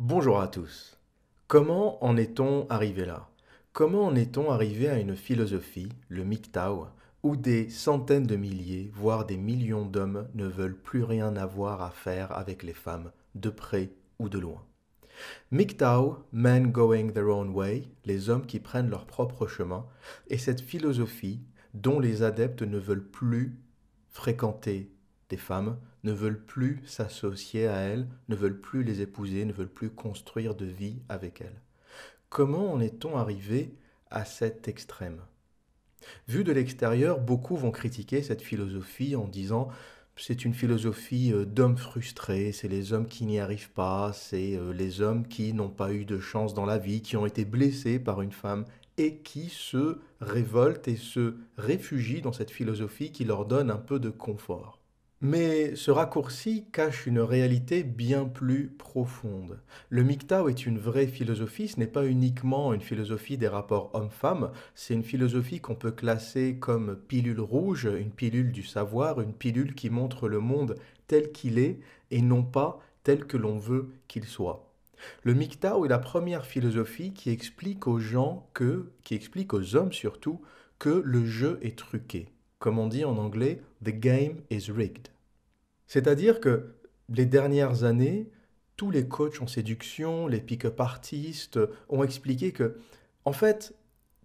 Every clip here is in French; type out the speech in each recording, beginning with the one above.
Bonjour à tous. Comment en est-on arrivé là? Comment en est-on arrivé à une philosophie, le MGTOW, où des centaines de milliers, voire des millions d'hommes ne veulent plus rien avoir à faire avec les femmes, de près ou de loin? MGTOW, Men Going Their Own Way, les hommes qui prennent leur propre chemin, est cette philosophie dont les adeptes ne veulent plus fréquenter des femmes, ne veulent plus s'associer à elles, ne veulent plus les épouser, ne veulent plus construire de vie avec elles. Comment en est-on arrivé à cet extrême? Vu de l'extérieur, beaucoup vont critiquer cette philosophie en disant c'est une philosophie d'hommes frustrés, c'est les hommes qui n'y arrivent pas, c'est les hommes qui n'ont pas eu de chance dans la vie, qui ont été blessés par une femme et qui se révoltent et se réfugient dans cette philosophie qui leur donne un peu de confort. Mais ce raccourci cache une réalité bien plus profonde. Le MGTOW est une vraie philosophie, ce n'est pas uniquement une philosophie des rapports hommes-femmes, c'est une philosophie qu'on peut classer comme pilule rouge, une pilule du savoir, une pilule qui montre le monde tel qu'il est et non pas tel que l'on veut qu'il soit. Le MGTOW est la première philosophie qui explique aux gens qui explique aux hommes surtout, que le jeu est truqué. Comme on dit en anglais, the game is rigged. C'est-à-dire que les dernières années, tous les coachs en séduction, les pick-up artistes ont expliqué que, en fait,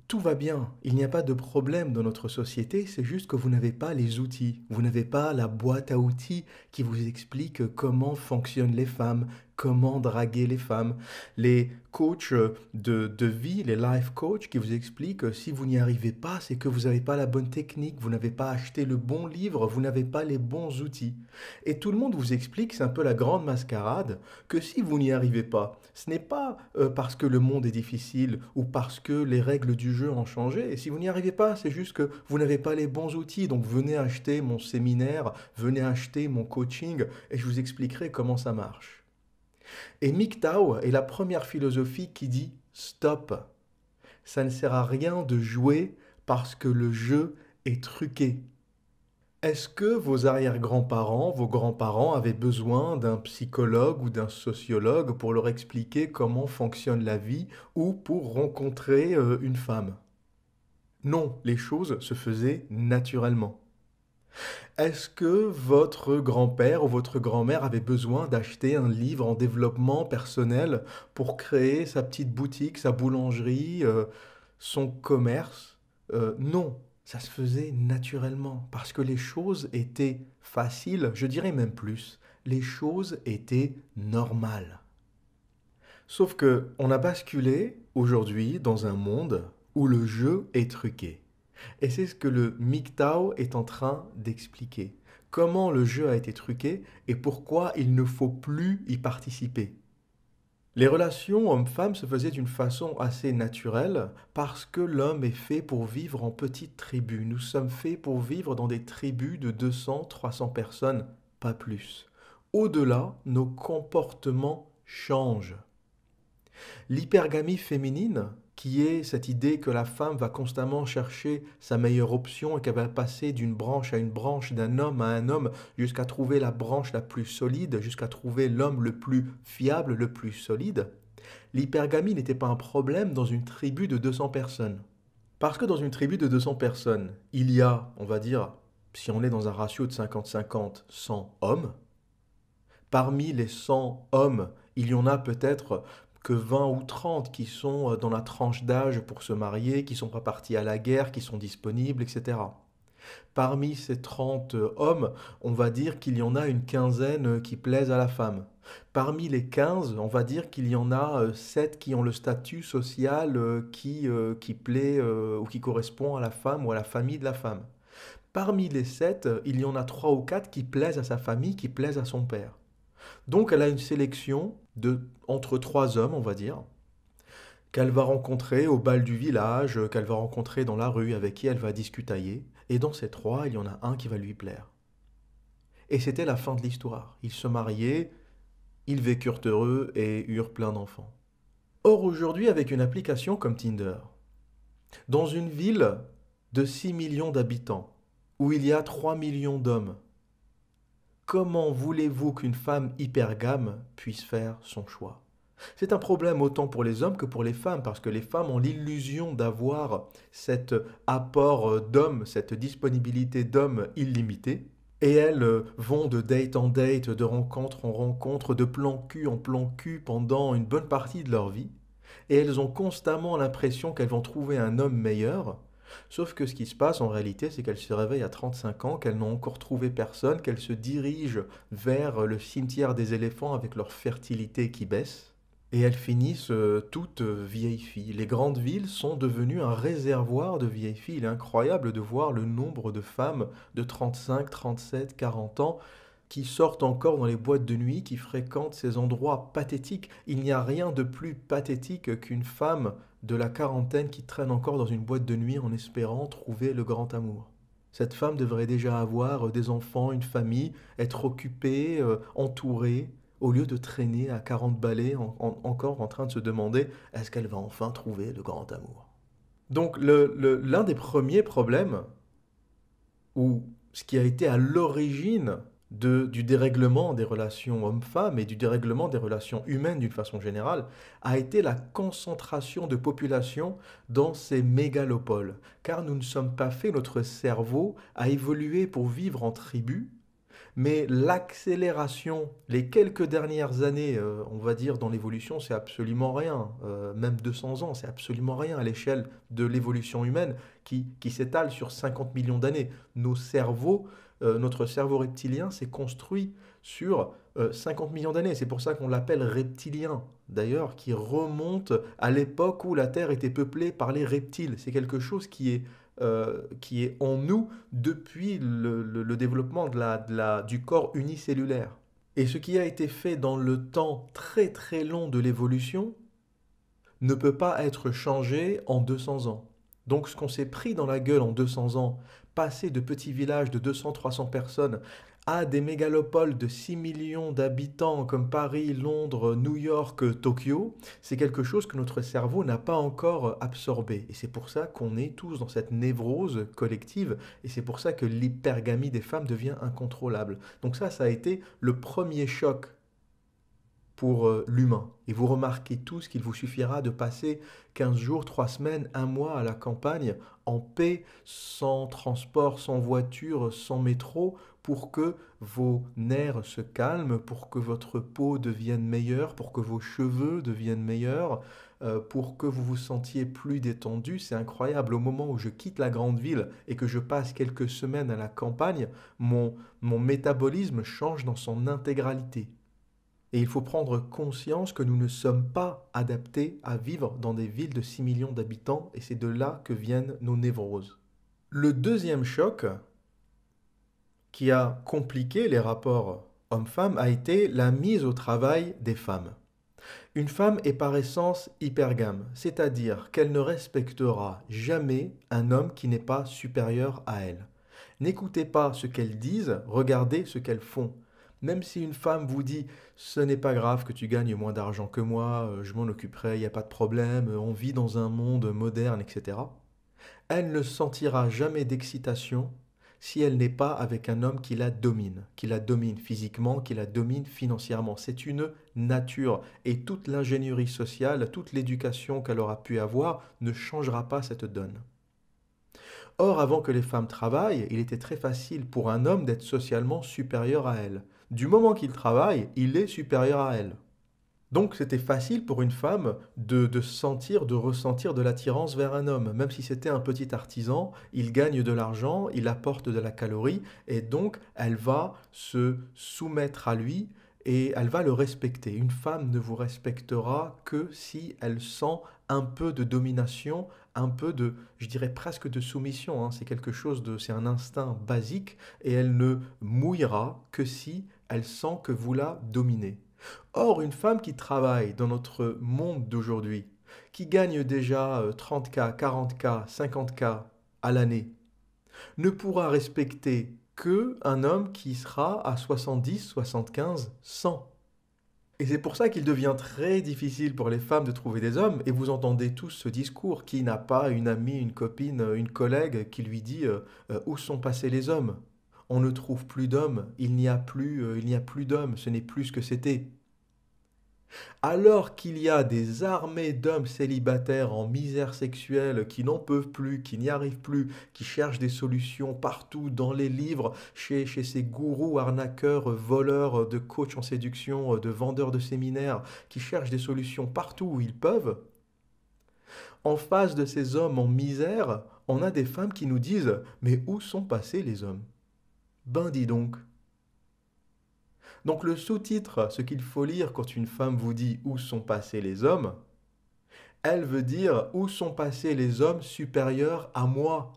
tout va bien, il n'y a pas de problème dans notre société, c'est juste que vous n'avez pas les outils, vous n'avez pas la boîte à outils qui vous explique comment fonctionnent les femmes, comment draguer les femmes. Les coachs de vie, les life coachs qui vous expliquent que si vous n'y arrivez pas, c'est que vous n'avez pas la bonne technique, vous n'avez pas acheté le bon livre, vous n'avez pas les bons outils. Et tout le monde vous explique, c'est un peu la grande mascarade, que si vous n'y arrivez pas, ce n'est pas parce que le monde est difficile ou parce que les règles du jeu ont changé. Et si vous n'y arrivez pas, c'est juste que vous n'avez pas les bons outils. Donc venez acheter mon séminaire, venez acheter mon coaching et je vous expliquerai comment ça marche. Et MGTOW est la première philosophie qui dit stop. Ça ne sert à rien de jouer parce que le jeu est truqué. Est-ce que vos arrière-grands-parents, vos grands-parents avaient besoin d'un psychologue ou d'un sociologue pour leur expliquer comment fonctionne la vie ou pour rencontrer une femme? Non, les choses se faisaient naturellement. Est-ce que votre grand-père ou votre grand-mère avait besoin d'acheter un livre en développement personnel pour créer sa petite boutique, sa boulangerie, son commerce? Non, ça se faisait naturellement parce que les choses étaient faciles, je dirais même plus, les choses étaient normales. Sauf que on a basculé aujourd'hui dans un monde où le jeu est truqué. Et c'est ce que le MGTOW est en train d'expliquer. Comment le jeu a été truqué et pourquoi il ne faut plus y participer. Les relations hommes-femmes se faisaient d'une façon assez naturelle parce que l'homme est fait pour vivre en petites tribus. Nous sommes faits pour vivre dans des tribus de 200, 300 personnes, pas plus. Au-delà, nos comportements changent. L'hypergamie féminine, qui est cette idée que la femme va constamment chercher sa meilleure option et qu'elle va passer d'une branche à une branche, d'un homme à un homme, jusqu'à trouver la branche la plus solide, jusqu'à trouver l'homme le plus fiable, le plus solide, l'hypergamie n'était pas un problème dans une tribu de 200 personnes. Parce que dans une tribu de 200 personnes, il y a, on va dire, si on est dans un ratio de 50-50, 100 hommes. Parmi les 100 hommes, il y en a peut-être que 20 ou 30 qui sont dans la tranche d'âge pour se marier, qui sont pas partis à la guerre, qui sont disponibles, etc. Parmi ces 30 hommes, on va dire qu'il y en a une quinzaine qui plaisent à la femme. Parmi les 15, on va dire qu'il y en a 7 qui ont le statut social qui plaît ou qui correspond à la femme ou à la famille de la femme. Parmi les 7, il y en a 3 ou 4 qui plaisent à sa famille, qui plaisent à son père. Donc elle a une sélection de entre 3 hommes, on va dire, qu'elle va rencontrer au bal du village, qu'elle va rencontrer dans la rue, avec qui elle va discutailler. Et dans ces 3, il y en a un qui va lui plaire. Et c'était la fin de l'histoire. Ils se mariaient, ils vécurent heureux et eurent plein d'enfants. Or aujourd'hui, avec une application comme Tinder, dans une ville de 6 millions d'habitants, où il y a 3 millions d'hommes, comment voulez-vous qu'une femme hypergame puisse faire son choix? C'est un problème autant pour les hommes que pour les femmes, parce que les femmes ont l'illusion d'avoir cet apport d'hommes, cette disponibilité d'hommes illimitée, et elles vont de date en date, de rencontre en rencontre, de plan cul en plan cul pendant une bonne partie de leur vie, et elles ont constamment l'impression qu'elles vont trouver un homme meilleur, sauf que ce qui se passe en réalité, c'est qu'elles se réveillent à 35 ans, qu'elles n'ont encore trouvé personne, qu'elles se dirigent vers le cimetière des éléphants avec leur fertilité qui baisse, et elles finissent toutes vieilles filles. Les grandes villes sont devenues un réservoir de vieilles filles. Il est incroyable de voir le nombre de femmes de 35, 37, 40 ans qui sortent encore dans les boîtes de nuit, qui fréquentent ces endroits pathétiques. Il n'y a rien de plus pathétique qu'une femme de la quarantaine qui traîne encore dans une boîte de nuit en espérant trouver le grand amour. Cette femme devrait déjà avoir des enfants, une famille, être occupée, entourée, au lieu de traîner à 40 balais encore en train de se demander est-ce qu'elle va enfin trouver le grand amour. Donc l'un des premiers problèmes, ou ce qui a été à l'origine du dérèglement des relations hommes-femmes et du dérèglement des relations humaines d'une façon générale, a été la concentration de population dans ces mégalopoles. Car nous ne sommes pas faits, notre cerveau a évolué pour vivre en tribu, mais l'accélération, les quelques dernières années, on va dire, dans l'évolution, c'est absolument rien. Même 200 ans, c'est absolument rien à l'échelle de l'évolution humaine qui s'étale sur 50 millions d'années. Notre cerveau reptilien s'est construit sur 50 millions d'années. C'est pour ça qu'on l'appelle reptilien, d'ailleurs, qui remonte à l'époque où la Terre était peuplée par les reptiles. C'est quelque chose qui est en nous depuis le développement du corps unicellulaire. Et ce qui a été fait dans le temps très très long de l'évolution ne peut pas être changé en 200 ans. Donc ce qu'on s'est pris dans la gueule en 200 ans, passer de petits villages de 200-300 personnes à des mégalopoles de 6 millions d'habitants comme Paris, Londres, New York, Tokyo, c'est quelque chose que notre cerveau n'a pas encore absorbé. Et c'est pour ça qu'on est tous dans cette névrose collective, et c'est pour ça que l'hypergamie des femmes devient incontrôlable. Donc ça a été le premier choc pour l'humain. Et vous remarquez tous qu'il vous suffira de passer 15 jours, 3 semaines, un mois à la campagne, en paix, sans transport, sans voiture, sans métro, pour que vos nerfs se calment, pour que votre peau devienne meilleure, pour que vos cheveux deviennent meilleurs, pour que vous vous sentiez plus détendu. C'est incroyable. Au moment où je quitte la grande ville et que je passe quelques semaines à la campagne, mon métabolisme change dans son intégralité. Et il faut prendre conscience que nous ne sommes pas adaptés à vivre dans des villes de 6 millions d'habitants, et c'est de là que viennent nos névroses. Le deuxième choc qui a compliqué les rapports hommes-femmes a été la mise au travail des femmes. Une femme est par essence hypergame, c'est-à-dire qu'elle ne respectera jamais un homme qui n'est pas supérieur à elle. N'écoutez pas ce qu'elles disent, regardez ce qu'elles font. Même si une femme vous dit ce n'est pas grave que tu gagnes moins d'argent que moi, je m'en occuperai, il n'y a pas de problème, on vit dans un monde moderne, etc. Elle ne sentira jamais d'excitation si elle n'est pas avec un homme qui la domine physiquement, qui la domine financièrement. C'est une nature, et toute l'ingénierie sociale, toute l'éducation qu'elle aura pu avoir ne changera pas cette donne. Or, avant que les femmes travaillent, il était très facile pour un homme d'être socialement supérieur à elle. Du moment qu'il travaille, il est supérieur à elle. Donc c'était facile pour une femme de sentir, de ressentir de l'attirance vers un homme. Même si c'était un petit artisan, il gagne de l'argent, il apporte de la calorie, et donc elle va se soumettre à lui et elle va le respecter. Une femme ne vous respectera que si elle sent un peu de domination, un peu de, je dirais presque de soumission, hein. C'est quelque chose c'est un instinct basique, et elle ne mouillera que si elle sent que vous la dominez. Or, une femme qui travaille dans notre monde d'aujourd'hui, qui gagne déjà 30K, 40K, 50K à l'année, ne pourra respecter que un homme qui sera à 70, 75, 100. Et c'est pour ça qu'il devient très difficile pour les femmes de trouver des hommes, et vous entendez tous ce discours: qui n'a pas une amie, une copine, une collègue qui lui dit où sont passés les hommes? On ne trouve plus d'hommes, il n'y a plus d'hommes, ce n'est plus ce que c'était. Alors qu'il y a des armées d'hommes célibataires en misère sexuelle qui n'en peuvent plus, qui n'y arrivent plus, qui cherchent des solutions partout dans les livres, chez ces gourous arnaqueurs, voleurs de coachs en séduction, de vendeurs de séminaires, qui cherchent des solutions partout où ils peuvent, en face de ces hommes en misère, on a des femmes qui nous disent: mais où sont passés les hommes? Ben dis donc. Donc le sous-titre, ce qu'il faut lire quand une femme vous dit où sont passés les hommes, elle veut dire où sont passés les hommes supérieurs à moi.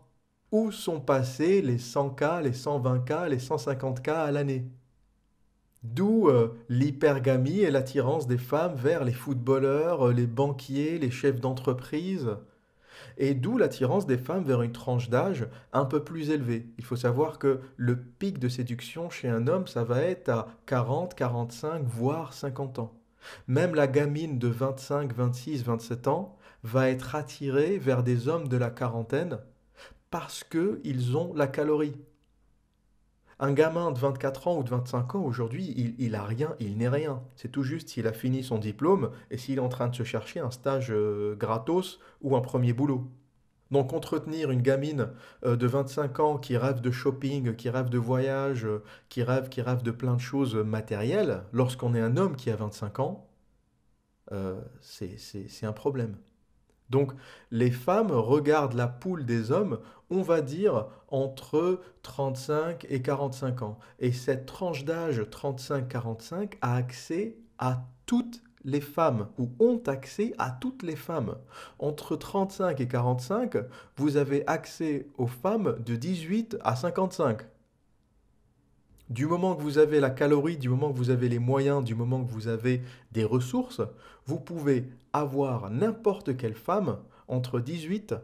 Où sont passés les 100K, les 120K, les 150K à l'année. D'où l'hypergamie et l'attirance des femmes vers les footballeurs, les banquiers, les chefs d'entreprise. Et d'où l'attirance des femmes vers une tranche d'âge un peu plus élevée. Il faut savoir que le pic de séduction chez un homme, ça va être à 40, 45, voire 50 ans. Même la gamine de 25, 26, 27 ans va être attirée vers des hommes de la quarantaine parce qu'ils ont la calorie. Un gamin de 24 ans ou de 25 ans, aujourd'hui, il a rien, il n'est rien. C'est tout juste s'il a fini son diplôme et s'il est en train de se chercher un stage gratos ou un premier boulot. Donc entretenir une gamine de 25 ans qui rêve de shopping, qui rêve de voyage, qui rêve de plein de choses matérielles, lorsqu'on est un homme qui a 25 ans, c'est un problème. Donc les femmes regardent la poule des hommes, on va dire, entre 35 et 45 ans. Et cette tranche d'âge 35-45 a accès à toutes les femmes, ou ont accès à toutes les femmes. Entre 35 et 45, vous avez accès aux femmes de 18 à 55. Du moment que vous avez la calorie, du moment que vous avez les moyens, du moment que vous avez des ressources, vous pouvez avoir n'importe quelle femme entre 18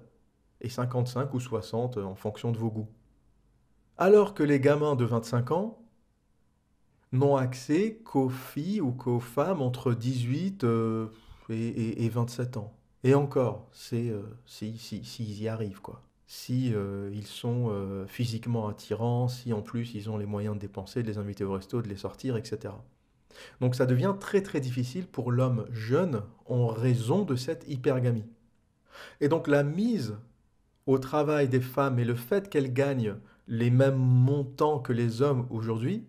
et 55 ou 60 en fonction de vos goûts. Alors que les gamins de 25 ans n'ont accès qu'aux filles ou qu'aux femmes entre 18 et 27 ans. Et encore, c'est s'ils y arrivent, quoi. Si ils sont physiquement attirants, si en plus ils ont les moyens de dépenser, de les inviter au resto, de les sortir, etc. Donc ça devient très très difficile pour l'homme jeune en raison de cette hypergamie. Et donc la mise au travail des femmes et le fait qu'elles gagnent les mêmes montants que les hommes aujourd'hui,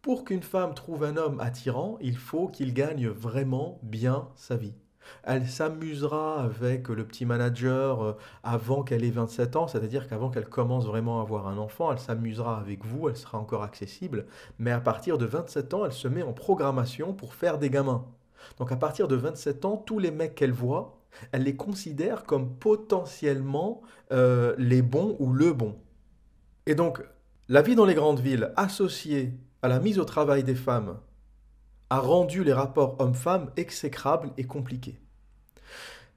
pour qu'une femme trouve un homme attirant, il faut qu'il gagne vraiment bien sa vie. Elle s'amusera avec le petit manager avant qu'elle ait 27 ans, c'est-à-dire qu'avant qu'elle commence vraiment à avoir un enfant, elle s'amusera avec vous, elle sera encore accessible, mais à partir de 27 ans, elle se met en programmation pour faire des gamins. Donc à partir de 27 ans, tous les mecs qu'elle voit, elle les considère comme potentiellement les bons ou le bon. Et donc, la vie dans les grandes villes associée à la mise au travail des femmes a rendu les rapports hommes-femmes exécrables et compliqués.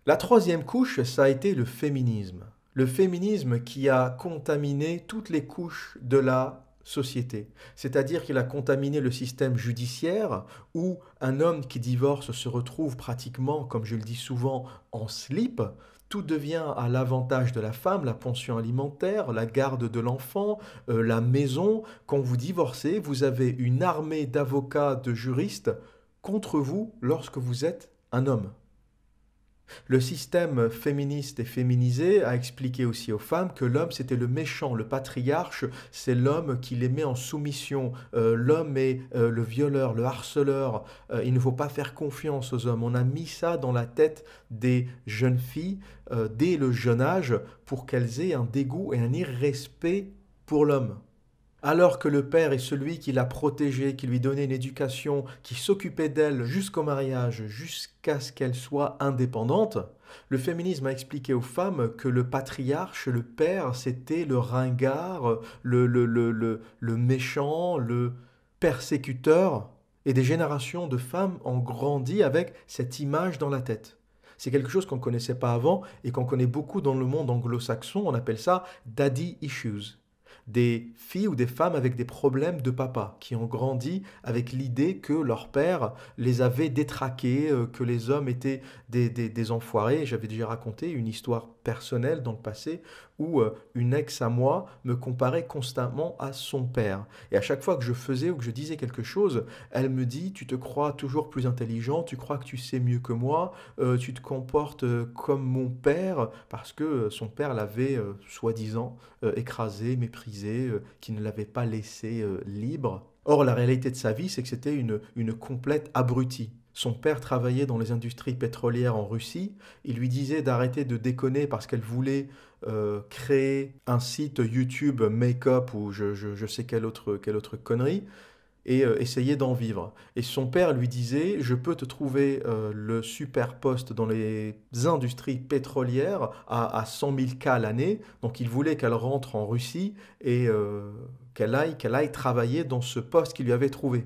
La troisième couche, ça a été le féminisme. Le féminisme qui a contaminé toutes les couches de la société. C'est-à-dire qu'il a contaminé le système judiciaire où un homme qui divorce se retrouve pratiquement, comme je le dis souvent, en slip. Tout devient à l'avantage de la femme, la pension alimentaire, la garde de l'enfant, la maison. Quand vous divorcez, vous avez une armée d'avocats, de juristes contre vous lorsque vous êtes un homme. Le système féministe et féminisé a expliqué aussi aux femmes que l'homme c'était le méchant, le patriarche, c'est l'homme qui les met en soumission. L'homme est le violeur, le harceleur. Il ne faut pas faire confiance aux hommes. On a mis ça dans la tête des jeunes filles dès le jeune âge pour qu'elles aient un dégoût et un irrespect pour l'homme. Alors que le père est celui qui l'a protégée, qui lui donnait une éducation, qui s'occupait d'elle jusqu'au mariage, jusqu'à ce qu'elle soit indépendante, le féminisme a expliqué aux femmes que le patriarche, le père, c'était le ringard, le méchant, le persécuteur. Et des générations de femmes ont grandi avec cette image dans la tête. C'est quelque chose qu'on ne connaissait pas avant et qu'on connaît beaucoup dans le monde anglo-saxon. On appelle ça daddy issues. des filles ou des femmes avec des problèmes de papa, qui ont grandi avec l'idée que leur père les avait détraqués, que les hommes étaient des enfoirés. J'avais déjà raconté une histoire personnelle dans le passé où une ex à moi me comparait constamment à son père. Et à chaque fois que je faisais ou que je disais quelque chose, elle me dit, tu te crois toujours plus intelligent, tu crois que tu sais mieux que moi, tu te comportes comme mon père, parce que son père l'avait soi-disant écrasé, méprisé, qui ne l'avait pas laissé libre. Or, la réalité de sa vie, c'est que c'était une complète abrutie. Son père travaillait dans les industries pétrolières en Russie. Il lui disait d'arrêter de déconner parce qu'elle voulait créer un site YouTube make-up ou je sais quelle autre connerie et essayer d'en vivre. Et son père lui disait, je peux te trouver le super poste dans les industries pétrolières à 100 000 K l'année. Donc il voulait qu'elle rentre en Russie et qu'elle aille travailler dans ce poste qu'il lui avait trouvé.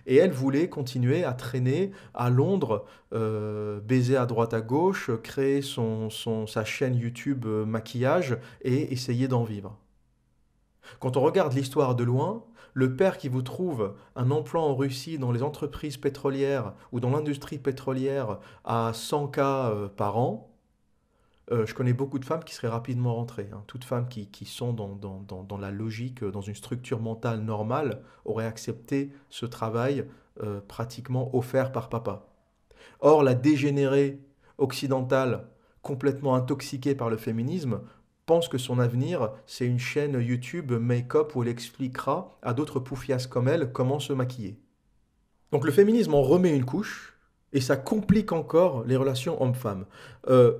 Et elle voulait continuer à traîner à Londres, baiser à droite à gauche, créer sa chaîne YouTube maquillage et essayer d'en vivre. Quand on regarde l'histoire de loin, le père qui vous trouve un emploi en Russie dans les entreprises pétrolières ou dans l'industrie pétrolière à 100 K par an, je connais beaucoup de femmes qui seraient rapidement rentrées, hein. Toutes femmes qui sont dans la logique, dans une structure mentale normale, auraient accepté ce travail pratiquement offert par papa. Or, la dégénérée occidentale, complètement intoxiquée par le féminisme, pense que son avenir, c'est une chaîne YouTube make-up où elle expliquera à d'autres poufias comme elle comment se maquiller. Donc le féminisme en remet une couche et ça complique encore les relations hommes-femmes.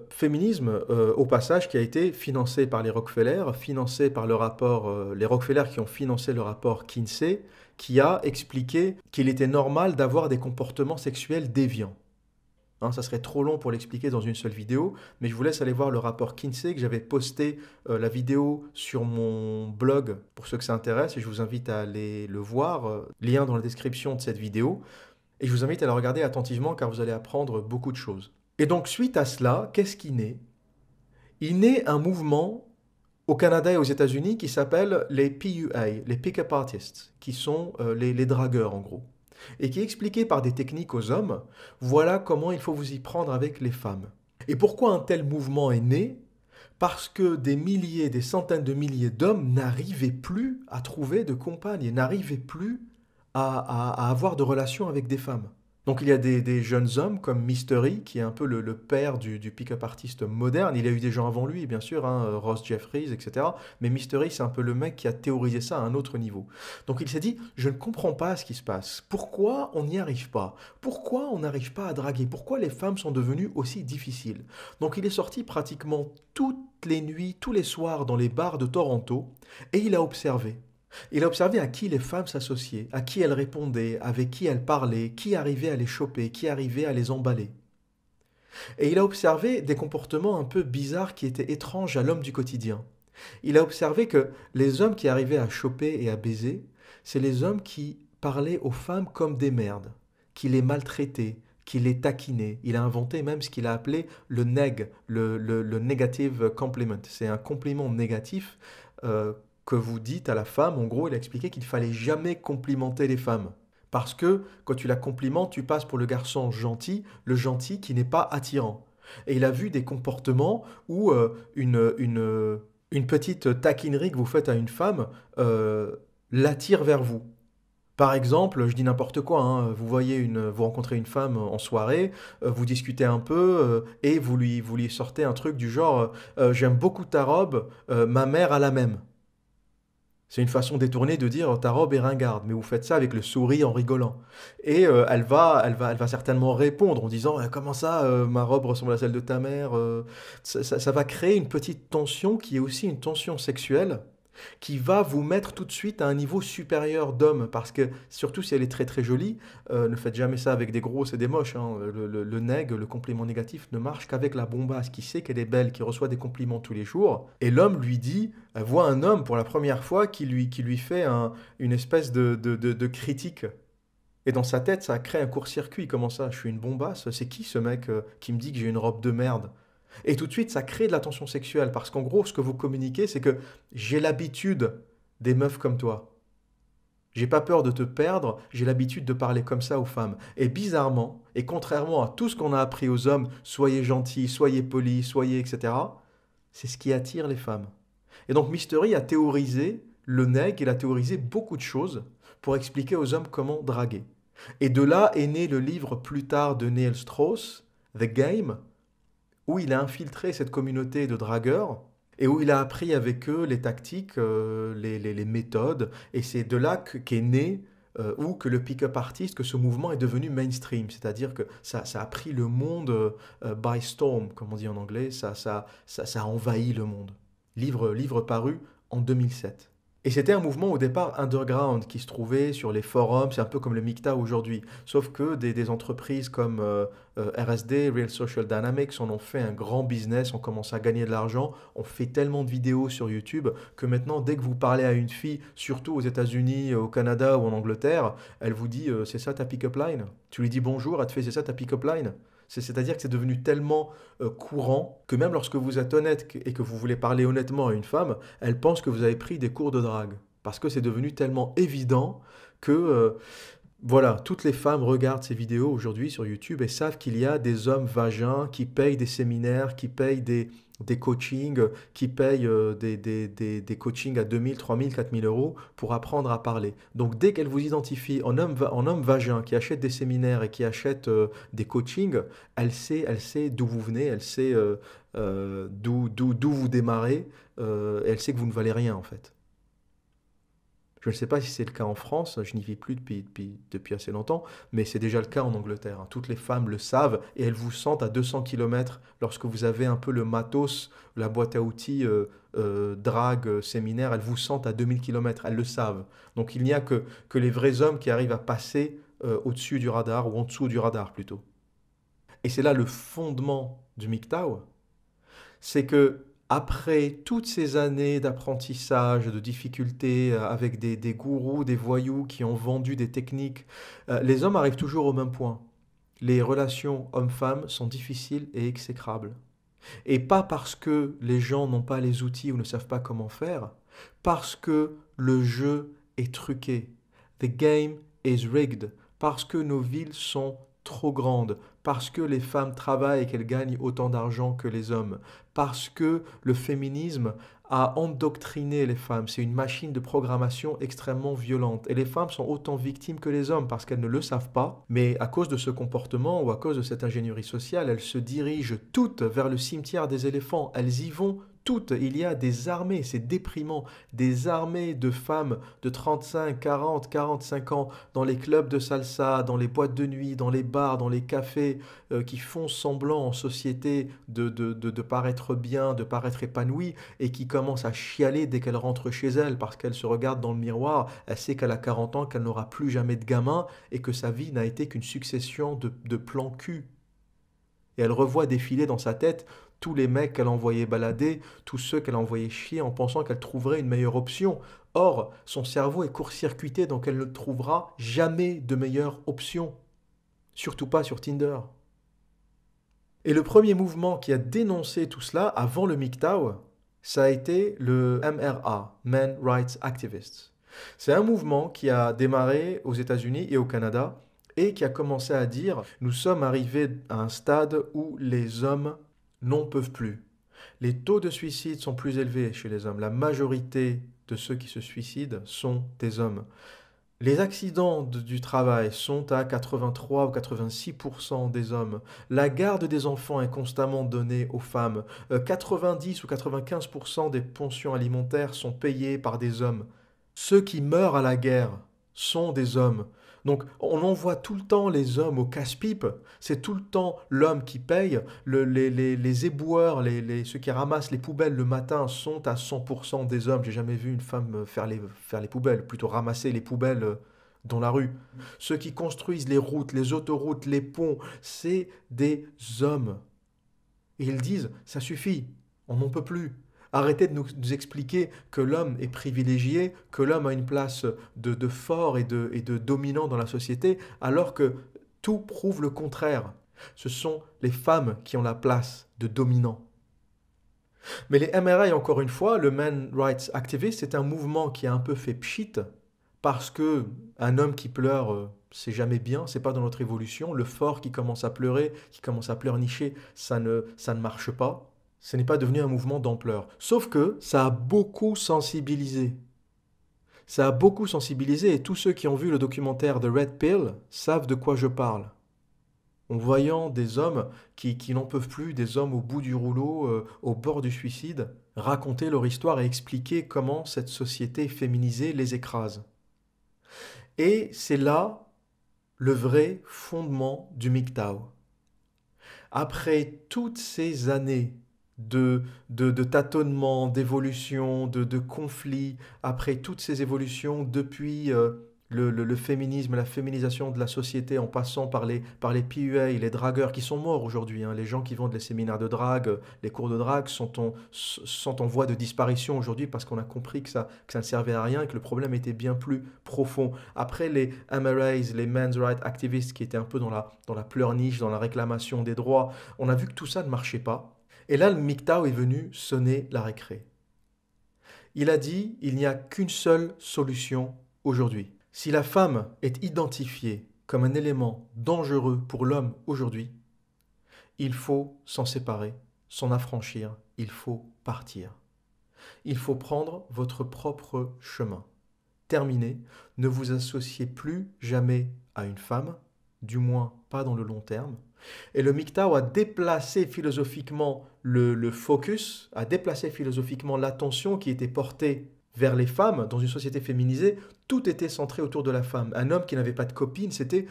Féminisme, au passage, qui a été financé par les Rockefeller, financé par le rapport, les Rockefeller qui ont financé le rapport Kinsey, qui a expliqué qu'il était normal d'avoir des comportements sexuels déviants. Hein, ça serait trop long pour l'expliquer dans une seule vidéo, mais je vous laisse aller voir le rapport Kinsey, que j'avais posté la vidéo sur mon blog pour ceux que ça intéresse, et je vous invite à aller le voir, lien dans la description de cette vidéo, et je vous invite à la regarder attentivement car vous allez apprendre beaucoup de choses. Et donc suite à cela, qu'est-ce qui naît? Il naît un mouvement au Canada et aux États-Unis qui s'appelle les PUA, les Pick-up Artists, qui sont les dragueurs en gros, et qui est expliqué par des techniques aux hommes, voilà comment il faut vous y prendre avec les femmes. Et pourquoi un tel mouvement est né? Parce que des milliers, des centaines de milliers d'hommes n'arrivaient plus à trouver de compagnes, n'arrivaient plus à avoir de relations avec des femmes. Donc il y a des jeunes hommes comme Mystery, qui est un peu le père du pick-up artiste moderne. Il y a eu des gens avant lui, bien sûr, hein, Ross Jeffries, etc. Mais Mystery, c'est un peu le mec qui a théorisé ça à un autre niveau. Donc il s'est dit, je ne comprends pas ce qui se passe. Pourquoi on n'y arrive pas? Pourquoi on n'arrive pas à draguer? Pourquoi les femmes sont devenues aussi difficiles? Donc il est sorti pratiquement toutes les nuits, tous les soirs dans les bars de Toronto, et il a observé. Il a observé à qui les femmes s'associaient, à qui elles répondaient, avec qui elles parlaient, qui arrivait à les choper, qui arrivait à les emballer. Et il a observé des comportements un peu bizarres qui étaient étranges à l'homme du quotidien. Il a observé que les hommes qui arrivaient à choper et à baiser, c'est les hommes qui parlaient aux femmes comme des merdes, qui les maltraitaient, qui les taquinaient. Il a inventé même ce qu'il a appelé le neg, le negative compliment. C'est un compliment négatif que vous dites à la femme. En gros, il a expliqué qu'il ne fallait jamais complimenter les femmes. Parce que quand tu la complimentes, tu passes pour le garçon gentil, le gentil qui n'est pas attirant. Et il a vu des comportements où une petite taquinerie que vous faites à une femme l'attire vers vous. Par exemple, je dis n'importe quoi, hein, vous rencontrez une femme en soirée, vous discutez un peu et vous lui sortez un truc du genre j'aime beaucoup ta robe, ma mère a la même. C'est une façon détournée de dire ta robe est ringarde, mais vous faites ça avec le sourire en rigolant. Et elle va certainement répondre en disant comment ça, ma robe ressemble à celle de ta mère. Ça va créer une petite tension qui est aussi une tension sexuelle qui va vous mettre tout de suite à un niveau supérieur d'homme, parce que, surtout si elle est très très jolie, ne faites jamais ça avec des grosses et des moches, hein. Le neg, le compliment négatif, ne marche qu'avec la bombasse, qui sait qu'elle est belle, qui reçoit des compliments tous les jours, et l'homme lui dit, elle voit un homme pour la première fois qui lui fait une espèce de critique. Et dans sa tête, ça crée un court-circuit. Comment ça, je suis une bombasse? C'est qui ce mec qui me dit que j'ai une robe de merde? Et tout de suite, ça crée de la tension sexuelle, parce qu'en gros, ce que vous communiquez, c'est que j'ai l'habitude des meufs comme toi. J'ai pas peur de te perdre, j'ai l'habitude de parler comme ça aux femmes. Et bizarrement, et contrairement à tout ce qu'on a appris aux hommes, soyez gentils, soyez polis, soyez etc., c'est ce qui attire les femmes. Et donc Mystery a théorisé le neg, il a théorisé beaucoup de choses pour expliquer aux hommes comment draguer. Et de là est né le livre plus tard de Neil Strauss, The Game, où il a infiltré cette communauté de dragueurs et où il a appris avec eux les tactiques, les méthodes. Et c'est de là qu'est né ou que le pick-up artist, que ce mouvement est devenu mainstream. C'est-à-dire que ça a pris le monde by storm, comme on dit en anglais. Ça a envahi le monde. Livre paru en 2007. Et c'était un mouvement au départ underground qui se trouvait sur les forums, c'est un peu comme le MGTOW aujourd'hui. Sauf que des entreprises comme RSD, Real Social Dynamics, en ont fait un grand business, on commence à gagner de l'argent, on fait tellement de vidéos sur YouTube que maintenant, dès que vous parlez à une fille, surtout aux États-Unis, au Canada ou en Angleterre, elle vous dit c'est ça ta pick-up line. Tu lui dis bonjour, elle te fait c'est ça ta pick-up line. C'est-à-dire que c'est devenu tellement courant que même lorsque vous êtes honnête et que vous voulez parler honnêtement à une femme, elle pense que vous avez pris des cours de drague. Parce que c'est devenu tellement évident que voilà, toutes les femmes regardent ces vidéos aujourd'hui sur YouTube et savent qu'il y a des hommes vagins qui payent des séminaires, qui payent des coachings, qui payent des coachings à 2000, 3000, 4000 euros pour apprendre à parler. Donc dès qu'elle vous identifie en homme vagin qui achète des séminaires et qui achète des coachings, elle sait d'où vous venez, elle sait d'où vous démarrez, et elle sait que vous ne valez rien en fait. Je ne sais pas si c'est le cas en France, je n'y vis plus depuis assez longtemps, mais c'est déjà le cas en Angleterre, hein. Toutes les femmes le savent et elles vous sentent à 200 km lorsque vous avez un peu le matos, la boîte à outils, drague, séminaire, elles vous sentent à 2000 km, elles le savent. Donc il n'y a que les vrais hommes qui arrivent à passer au-dessus du radar ou en dessous du radar plutôt. Et c'est là le fondement du MGTOW, c'est que après toutes ces années d'apprentissage, de difficultés, avec des gourous, des voyous qui ont vendu des techniques, les hommes arrivent toujours au même point. Les relations hommes-femmes sont difficiles et exécrables. Et pas parce que les gens n'ont pas les outils ou ne savent pas comment faire, parce que le jeu est truqué. The game is rigged. Parce que nos villes sont trop grandes, parce que les femmes travaillent et qu'elles gagnent autant d'argent que les hommes, parce que le féminisme a endoctriné les femmes. C'est une machine de programmation extrêmement violente. Et les femmes sont autant victimes que les hommes parce qu'elles ne le savent pas. Mais à cause de ce comportement ou à cause de cette ingénierie sociale, elles se dirigent toutes vers le cimetière des éléphants. Elles y vont toutes. Il y a des armées, c'est déprimant, des armées de femmes de 35, 40, 45 ans dans les clubs de salsa, dans les boîtes de nuit, dans les bars, dans les cafés, qui font semblant en société de paraître bien, de paraître épanouies et qui commencent à chialer dès qu'elles rentrent chez elles parce qu'elles se regardent dans le miroir, elle sait qu'elle a 40 ans, qu'elle n'aura plus jamais de gamin et que sa vie n'a été qu'une succession de plans cul. Et elle revoit défiler dans sa tête tous les mecs qu'elle envoyait balader, tous ceux qu'elle envoyait chier en pensant qu'elle trouverait une meilleure option. Or, son cerveau est court-circuité, donc elle ne trouvera jamais de meilleure option. Surtout pas sur Tinder. Et le premier mouvement qui a dénoncé tout cela avant le MGTOW, ça a été le MRA, Men Rights Activists. C'est un mouvement qui a démarré aux États-Unis et au Canada et qui a commencé à dire nous sommes arrivés à un stade où les hommes n'en peuvent plus. Les taux de suicide sont plus élevés chez les hommes. La majorité de ceux qui se suicident sont des hommes. Les accidents du travail sont à 83 ou 86% des hommes. La garde des enfants est constamment donnée aux femmes. 90 ou 95% des pensions alimentaires sont payées par des hommes. Ceux qui meurent à la guerre sont des hommes. Donc on envoie tout le temps les hommes au casse-pipe, c'est tout le temps l'homme qui paye, les éboueurs, ceux qui ramassent les poubelles le matin sont à 100% des hommes. J'ai jamais vu une femme faire les poubelles, plutôt ramasser les poubelles dans la rue. Ceux qui construisent les routes, les autoroutes, les ponts, c'est des hommes. Et ils disent, ça suffit, on n'en peut plus. Arrêtez de nous expliquer que l'homme est privilégié, que l'homme a une place de fort et de dominant dans la société, alors que tout prouve le contraire. Ce sont les femmes qui ont la place de dominant. Mais les MRA, encore une fois, le Men Rights Activist, c'est un mouvement qui a un peu fait pchit parce que un homme qui pleure, c'est jamais bien, c'est pas dans notre évolution. Le fort qui commence à pleurer, qui commence à pleurnicher, ça ne marche pas. Ce n'est pas devenu un mouvement d'ampleur. Sauf que ça a beaucoup sensibilisé. Ça a beaucoup sensibilisé et tous ceux qui ont vu le documentaire The Red Pill savent de quoi je parle. En voyant des hommes qui n'en peuvent plus, des hommes au bout du rouleau, au bord du suicide, raconter leur histoire et expliquer comment cette société féminisée les écrase. Et c'est là le vrai fondement du MGTOW. Après toutes ces années de tâtonnements, d'évolution, de conflits, après toutes ces évolutions depuis le féminisme, la féminisation de la société en passant par les PUA, les dragueurs qui sont morts aujourd'hui, hein. Les gens qui vendent les séminaires de drague, les cours de drague sont en voie de disparition aujourd'hui parce qu'on a compris que ça ne servait à rien et que le problème était bien plus profond. Après les MRAs, les Men's Rights Activists qui étaient un peu dans la pleurniche, dans la réclamation des droits, on a vu que tout ça ne marchait pas. Et là, le MGTOW est venu sonner la récré. Il a dit, il n'y a qu'une seule solution aujourd'hui. Si la femme est identifiée comme un élément dangereux pour l'homme aujourd'hui, il faut s'en séparer, s'en affranchir, il faut partir. Il faut prendre votre propre chemin. Terminé, ne vous associez plus jamais à une femme, du moins pas dans le long terme. Et le MGTOW a déplacé philosophiquement le focus, a déplacé philosophiquement l'attention qui était portée vers les femmes dans une société féminisée. Tout était centré autour de la femme. Un homme qui n'avait pas de copine, c'était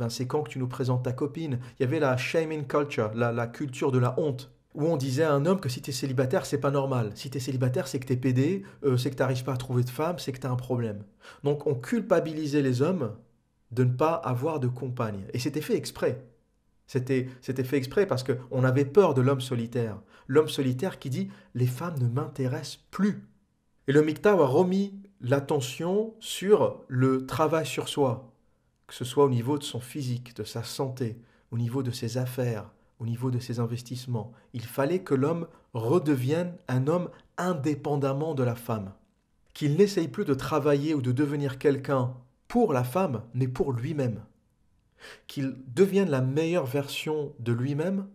c'est quand que tu nous présentes ta copine. Il y avait la shaming culture, la culture de la honte, où on disait à un homme que si tu es célibataire, c'est pas normal. Si tu es célibataire, c'est que tu es pédé, c'est que tu n'arrives pas à trouver de femme, c'est que tu as un problème. Donc on culpabilisait les hommes de ne pas avoir de compagne. Et c'était fait exprès. C'était fait exprès parce qu'on avait peur de l'homme solitaire. L'homme solitaire qui dit les femmes ne m'intéressent plus. Et le MGTOW a remis l'attention sur le travail sur soi, que ce soit au niveau de son physique, de sa santé, au niveau de ses affaires, au niveau de ses investissements. Il fallait que l'homme redevienne un homme indépendamment de la femme. Qu'il n'essaye plus de travailler ou de devenir quelqu'un pour la femme, mais pour lui-même. Qu'il devienne la meilleure version de lui-même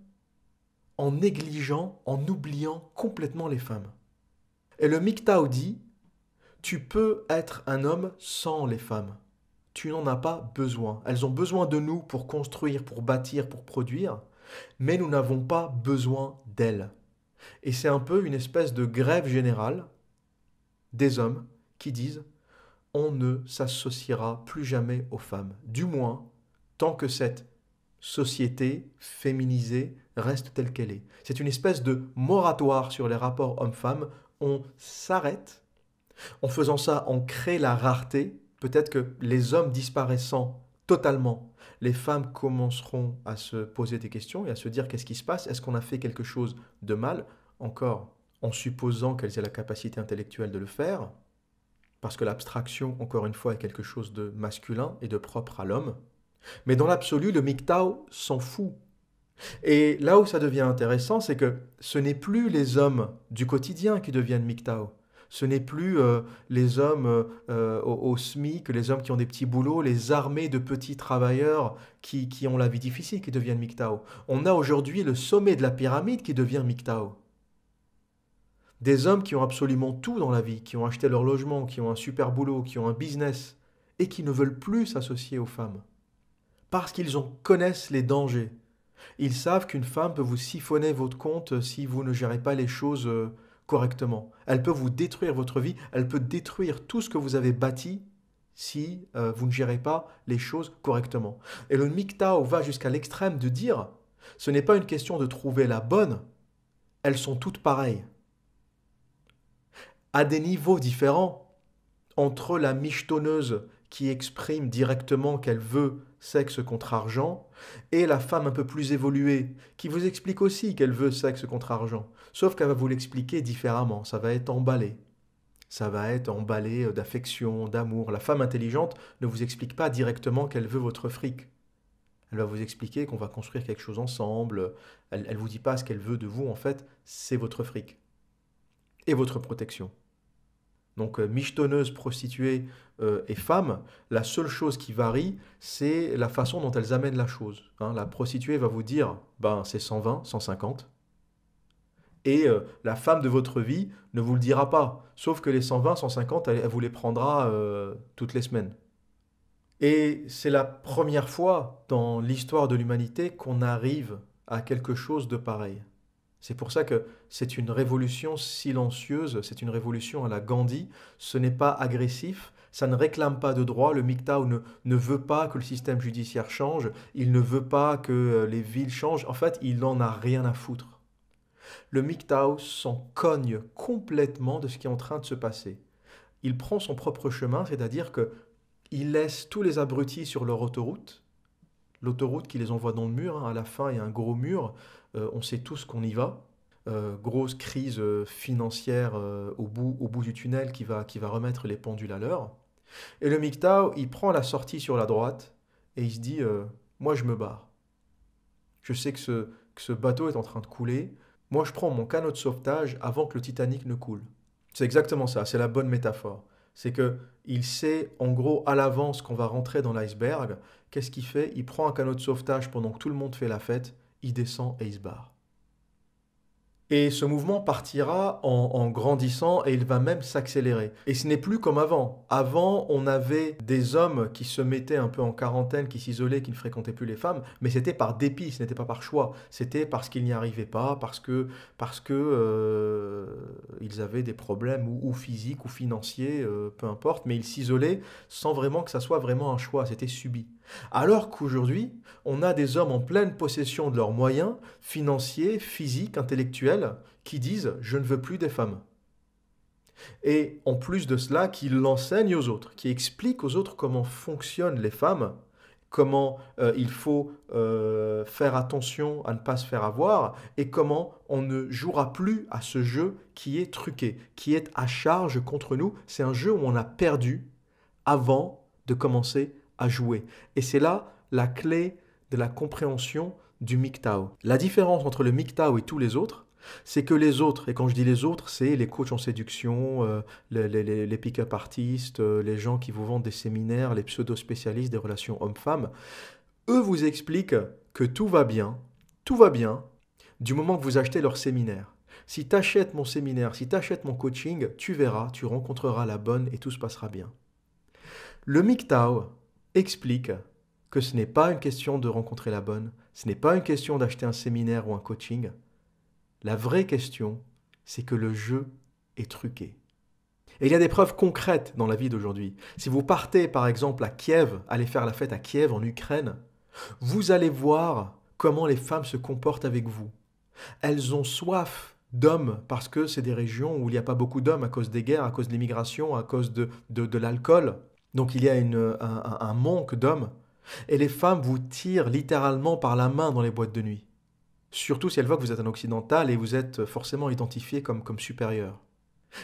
en négligeant, en oubliant complètement les femmes. Et le MGTOW dit, tu peux être un homme sans les femmes. Tu n'en as pas besoin. Elles ont besoin de nous pour construire, pour bâtir, pour produire, mais nous n'avons pas besoin d'elles. Et c'est un peu une espèce de grève générale des hommes qui disent, on ne s'associera plus jamais aux femmes. Du moins, tant que cette société féminisée reste telle qu'elle est. C'est une espèce de moratoire sur les rapports hommes-femmes. On s'arrête. En faisant ça, on crée la rareté. Peut-être que les hommes disparaissant totalement, les femmes commenceront à se poser des questions et à se dire qu'est-ce qui se passe? Est-ce qu'on a fait quelque chose de mal? Encore, en supposant qu'elles aient la capacité intellectuelle de le faire, parce que l'abstraction, encore une fois, est quelque chose de masculin et de propre à l'homme. Mais dans l'absolu, le MGTOW s'en fout. Et là où ça devient intéressant, c'est que ce n'est plus les hommes du quotidien qui deviennent MGTOW. Ce n'est plus les hommes au SMIC, les hommes qui ont des petits boulots, les armées de petits travailleurs qui ont la vie difficile qui deviennent MGTOW. On a aujourd'hui le sommet de la pyramide qui devient MGTOW. Des hommes qui ont absolument tout dans la vie, qui ont acheté leur logement, qui ont un super boulot, qui ont un business, et qui ne veulent plus s'associer aux femmes. Parce qu'ils connaissent les dangers. Ils savent qu'une femme peut vous siphonner votre compte si vous ne gérez pas les choses correctement. Elle peut vous détruire votre vie, elle peut détruire tout ce que vous avez bâti si vous ne gérez pas les choses correctement. Et le MGTOW va jusqu'à l'extrême de dire, ce n'est pas une question de trouver la bonne, elles sont toutes pareilles. À des niveaux différents, entre la michetonneuse qui exprime directement qu'elle veut sexe contre argent, et la femme un peu plus évoluée, qui vous explique aussi qu'elle veut sexe contre argent, sauf qu'elle va vous l'expliquer différemment, ça va être emballé. Ça va être emballé d'affection, d'amour. La femme intelligente ne vous explique pas directement qu'elle veut votre fric. Elle va vous expliquer qu'on va construire quelque chose ensemble. Elle ne vous dit pas ce qu'elle veut de vous, en fait, c'est votre fric. et votre protection. Donc michetonneuses, prostituées et femmes, la seule chose qui varie, c'est la façon dont elles amènent la chose. Hein. La prostituée va vous dire, ben c'est 120, 150. Et la femme de votre vie ne vous le dira pas. Sauf que les 120, 150, elle vous les prendra toutes les semaines. Et c'est la première fois dans l'histoire de l'humanité qu'on arrive à quelque chose de pareil. C'est pour ça que c'est une révolution silencieuse, c'est une révolution à la Gandhi. Ce n'est pas agressif, ça ne réclame pas de droit. Le MGTOW ne veut pas que le système judiciaire change, il ne veut pas que les villes changent. En fait, il n'en a rien à foutre. Le MGTOW s'en cogne complètement de ce qui est en train de se passer. Il prend son propre chemin, c'est-à-dire que il laisse tous les abrutis sur leur autoroute, l'autoroute qui les envoie dans le mur. Hein. À la fin, il y a un gros mur. On sait tous qu'on y va. Grosse crise financière au bout du tunnel qui va remettre les pendules à l'heure. Et le MGTOW, il prend la sortie sur la droite et il se dit moi, je me barre. Je sais que ce bateau est en train de couler. Moi, je prends mon canot de sauvetage avant que le Titanic ne coule. C'est exactement ça, c'est la bonne métaphore. C'est qu'il sait en gros à l'avance qu'on va rentrer dans l'iceberg. Qu'est-ce qu'il fait? Il prend un canot de sauvetage pendant que tout le monde fait la fête, il descend et il se barre. Et ce mouvement partira en grandissant et il va même s'accélérer. Et ce n'est plus comme avant. Avant, on avait des hommes qui se mettaient un peu en quarantaine, qui s'isolaient, qui ne fréquentaient plus les femmes, mais c'était par dépit, ce n'était pas par choix. C'était parce qu'ils n'y arrivaient pas, parce que ils avaient des problèmes ou physiques ou financiers, peu importe, mais ils s'isolaient sans vraiment que ça soit vraiment un choix, c'était subi. Alors qu'aujourd'hui, on a des hommes en pleine possession de leurs moyens financiers, physiques, intellectuels, qui disent « je ne veux plus des femmes ». Et en plus de cela, qui l'enseignent aux autres, qui expliquent aux autres comment fonctionnent les femmes, comment il faut faire attention à ne pas se faire avoir, et comment on ne jouera plus à ce jeu qui est truqué, qui est à charge contre nous. C'est un jeu où on a perdu avant de commencer à jouer. Et c'est là la clé de la compréhension du MGTOW. La différence entre le MGTOW et tous les autres, c'est que les autres, et quand je dis les autres, c'est les coachs en séduction, les pick-up artistes, les gens qui vous vendent des séminaires, les pseudo-spécialistes des relations hommes-femmes, eux vous expliquent que tout va bien, du moment que vous achetez leur séminaire. Si tu achètes mon séminaire, si tu achètes mon coaching, tu verras, tu rencontreras la bonne et tout se passera bien. Le MGTOW explique que ce n'est pas une question de rencontrer la bonne, ce n'est pas une question d'acheter un séminaire ou un coaching. La vraie question, c'est que le jeu est truqué. Et il y a des preuves concrètes dans la vie d'aujourd'hui. Si vous partez par exemple à Kiev, allez faire la fête à Kiev en Ukraine, vous allez voir comment les femmes se comportent avec vous. Elles ont soif d'hommes parce que c'est des régions où il n'y a pas beaucoup d'hommes à cause des guerres, à cause de l'immigration, à cause de l'alcool. Donc il y a un manque d'hommes. Et les femmes vous tirent littéralement par la main dans les boîtes de nuit. Surtout si elles voient que vous êtes un occidental et vous êtes forcément identifié comme supérieur.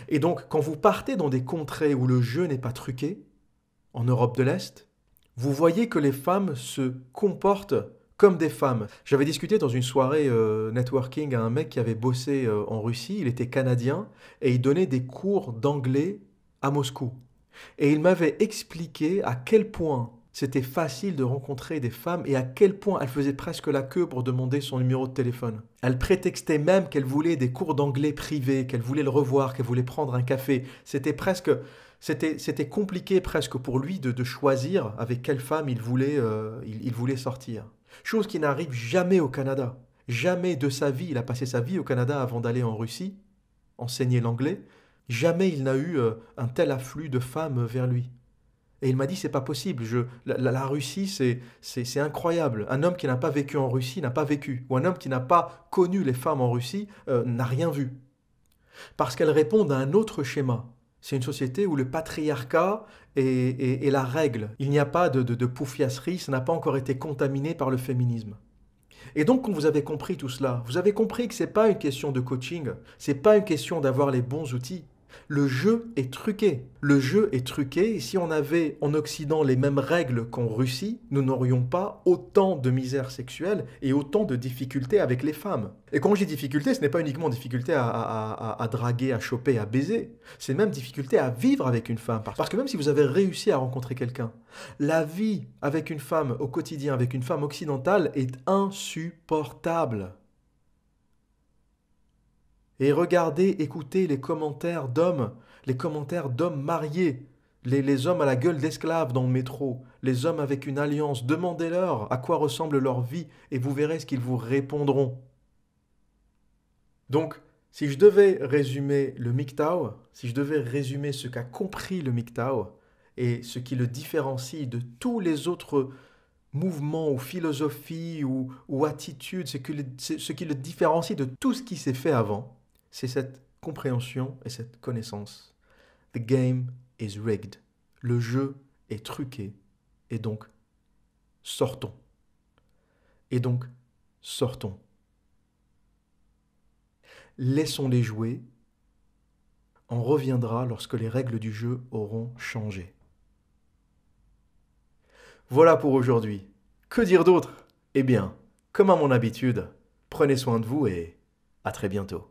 Et donc quand vous partez dans des contrées où le jeu n'est pas truqué, en Europe de l'Est, vous voyez que les femmes se comportent comme des femmes. J'avais discuté dans une soirée networking à un mec qui avait bossé en Russie, il était canadien, et il donnait des cours d'anglais à Moscou. Et il m'avait expliqué à quel point c'était facile de rencontrer des femmes et à quel point elles faisaient presque la queue pour demander son numéro de téléphone. Elle prétextait même qu'elle voulait des cours d'anglais privés, qu'elle voulait le revoir, qu'elle voulait prendre un café. C'était compliqué presque pour lui de choisir avec quelle femme il voulait sortir. Chose qui n'arrive jamais au Canada. Jamais de sa vie, il a passé sa vie au Canada avant d'aller en Russie, enseigner l'anglais. Jamais il n'a eu un tel afflux de femmes vers lui. Et il m'a dit, c'est pas possible, la Russie, c'est incroyable. Un homme qui n'a pas vécu en Russie n'a pas vécu. Ou un homme qui n'a pas connu les femmes en Russie n'a rien vu. Parce qu'elles répondent à un autre schéma. C'est une société où le patriarcat est la règle. Il n'y a pas de poufiasserie, ça n'a pas encore été contaminé par le féminisme. Et donc, quand vous avez compris tout cela, vous avez compris que ce n'est pas une question de coaching, ce n'est pas une question d'avoir les bons outils, Le jeu est truqué. Le jeu est truqué et si on avait en Occident les mêmes règles qu'en Russie, nous n'aurions pas autant de misère sexuelle et autant de difficultés avec les femmes. Et quand je dis difficulté, ce n'est pas uniquement difficulté à draguer, à choper, à baiser. C'est même difficulté à vivre avec une femme. Parce que même si vous avez réussi à rencontrer quelqu'un, la vie avec une femme au quotidien, avec une femme occidentale, est insupportable. Et regardez, écoutez les commentaires d'hommes mariés, les hommes à la gueule d'esclaves dans le métro, les hommes avec une alliance. Demandez-leur à quoi ressemble leur vie et vous verrez ce qu'ils vous répondront. Donc, si je devais résumer le MGTOW, si je devais résumer ce qu'a compris le MGTOW et ce qui le différencie de tous les autres mouvements ou philosophies ou attitudes, ce qui le différencie de tout ce qui s'est fait avant, c'est cette compréhension et cette connaissance. The game is rigged. Le jeu est truqué. Et donc, sortons. Et donc, sortons. Laissons-les jouer. On reviendra lorsque les règles du jeu auront changé. Voilà pour aujourd'hui. Que dire d'autre? Eh bien, comme à mon habitude, prenez soin de vous et à très bientôt.